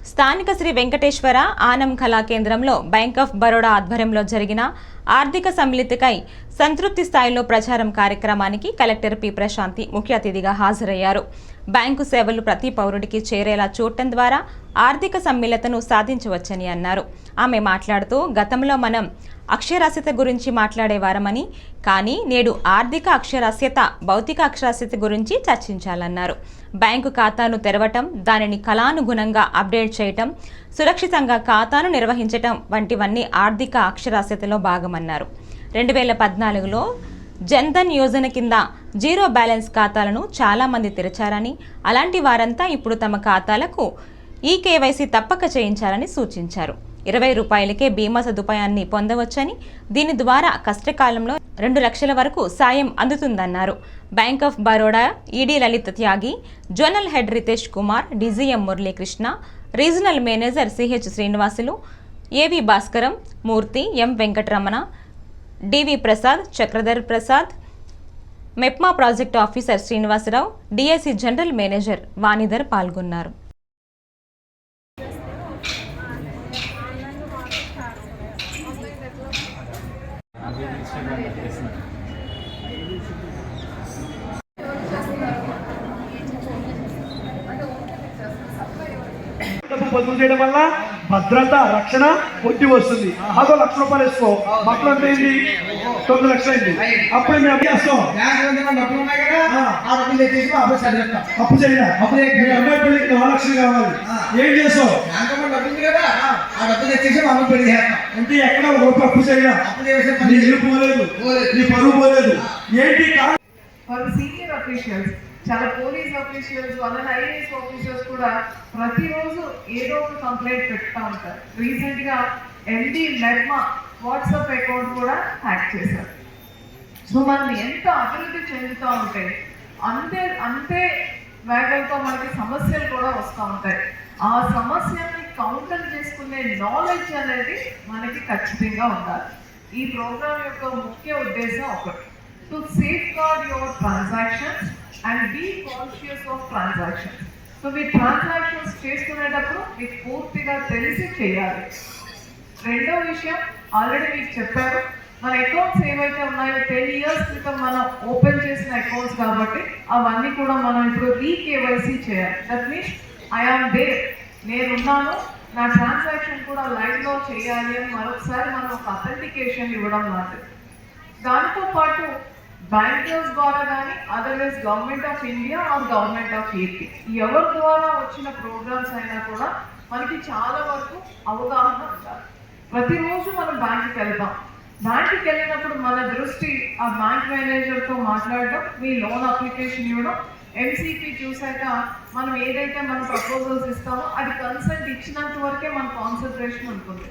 స్థానిక శ్రీ వెంకటేశ్వర ఆనం కళా కేంద్రంలో బ్యాంక్ ఆఫ్ బరోడా ఆధ్వర్యంలో జరిగిన ఆర్థిక సమ్మిళితకై సంతృప్తి స్థాయిలో ప్రచారం కార్యక్రమానికి కలెక్టర్ పి ప్రశాంతి ముఖ్య అతిథిగా హాజరయ్యారు. బ్యాంకు సేవలు ప్రతి పౌరుడికి చేరేలా చూడటం ద్వారా ఆర్థిక సమ్మిళతను సాధించవచ్చని అన్నారు. ఆమె మాట్లాడుతూ గతంలో మనం అక్షరాస్యత గురించి మాట్లాడేవారమని, కానీ నేడు ఆర్థిక అక్షరాస్యత, భౌతిక అక్షరాస్యత గురించి చర్చించాలన్నారు. బ్యాంకు ఖాతాను తెరవటం, దానిని కాలానుగుణంగా అప్డేట్ చేయటం, సురక్షితంగా ఖాతాను నిర్వహించటం వంటివన్నీ ఆర్థిక అక్షరాస్యతలో భాగమన్నారు. 2014లో జన్ధన్ యోజన కింద జీరో బ్యాలెన్స్ ఖాతాలను చాలామంది తెరిచారని, అలాంటి వారంతా ఇప్పుడు తమ ఖాతాలకు ఈ కేవైసీ తప్పక చేయించాలని సూచించారు. 20 రూపాయలకే బీమా సదుపాయాన్ని పొందవచ్చని, దీని ద్వారా కష్టకాలంలో 2 లక్షల వరకు సాయం అందుతుందన్నారు. Bank of Baroda ED Lalit Tyagi, zonal head Ritesh Kumar, DGM Muralikrishna, regional manager CH Srinivasulu, AV Bhaskaram, Murthy, M Venkataramana, DV Prasad, Chakradhar Prasad, MEPMA project officer Srinivasarao, DIC general manager Vanidhar పాల్గొన్నారు. బదులు చేయడం వల్ల భద్రత, రక్షణ, వడ్డీ వస్తుంది. అదో ₹1,00,000 వేసుకో, మొత్తం ఎంత అయింది? 9 లక్షలు అయింది. అప్పుడు మేము చేస్తాం, అప్పు చేయాలి. అప్పుడు మీ అమ్మాయి పెళ్లికి 4 లక్షలు కావాలి. ఏం చేస్తావు? అంటే ఎక్కడ రూపాయి అప్పు చేయాలి. నీ ఇల్లు పోలేదు, నీ పరువు పోలేదు. ఏంటి సీనియర్ అఫీషియల్స్, చాలా పోలీస్ ఆఫీషియల్స్, అలానే ఐఏఎస్ ఆఫీసర్స్ కూడా ప్రతిరోజు ఏదో ఒక కంప్లైంట్ పెడతా ఉంటారు. రీసెంట్ గా ఎండి మెప్మా వాట్సాప్ అకౌంట్ కూడా హ్యాక్ చేశారు. సో మనం ఎంత అభివృద్ధి చెందుతూ ఉంటే అంతే వేగంతో మనకి సమస్యలు కూడా వస్తూ ఉంటాయి. ఆ సమస్యల్ని కౌంటర్ చేసుకునే నాలెడ్జ్ అనేది మనకి ఖచ్చితంగా ఉండాలి. ఈ ప్రోగ్రామ్ యొక్క ముఖ్య ఉద్దేశం ఒకటి, to safeguard your transactions and be conscious of transactions. So మీ ట్రాన్సాక్షన్స్ చేసుకునేటప్పుడు మీకు పూర్తిగా తెలిసి చేయాలి. రెండో విషయం, ఆల్రెడీ మీకు చెప్పారు, మన అకౌంట్స్ ఏవైతే ఉన్నాయో 10 ఇయర్స్ క్రితం మనం ఓపెన్ చేసిన అకౌంట్స్ కాబట్టి అవన్నీ కూడా మనం ఇప్పుడు రీకేవైసీ చేయాలి. That means I am there, నేనున్నాను, నా ట్రాన్సాక్షన్ కూడా లైవ్లో చేయాలి అని మరొకసారి మనం ఒక అథెంటికేషన్ ఇవ్వడం లాంటిది. దాంతో పాటు బ్యాంకర్స్ ద్వారా కానీ, otherwise government of India or government of AP, ఎవరి ద్వారా వచ్చిన ప్రోగ్రామ్స్ అయినా కూడా మనకి చాలా వరకు అవగాహన ఉండాలి. ప్రతిరోజు మనం బ్యాంకుకి వెళ్తాం. బ్యాంకుకి వెళ్ళినప్పుడు మన దృష్టి ఆ బ్యాంక్ మేనేజర్తో మాట్లాడడం, మీ లోన్ అప్లికేషన్ ఇవ్వడం, ఎంసీపీ చూసాక మనం ఏదైతే మనం ప్రపోజల్స్ ఇస్తామో అది కన్సల్ట్ ఇచ్చినంత వరకే మన కాన్సన్ట్రేషన్ ఉంటుంది.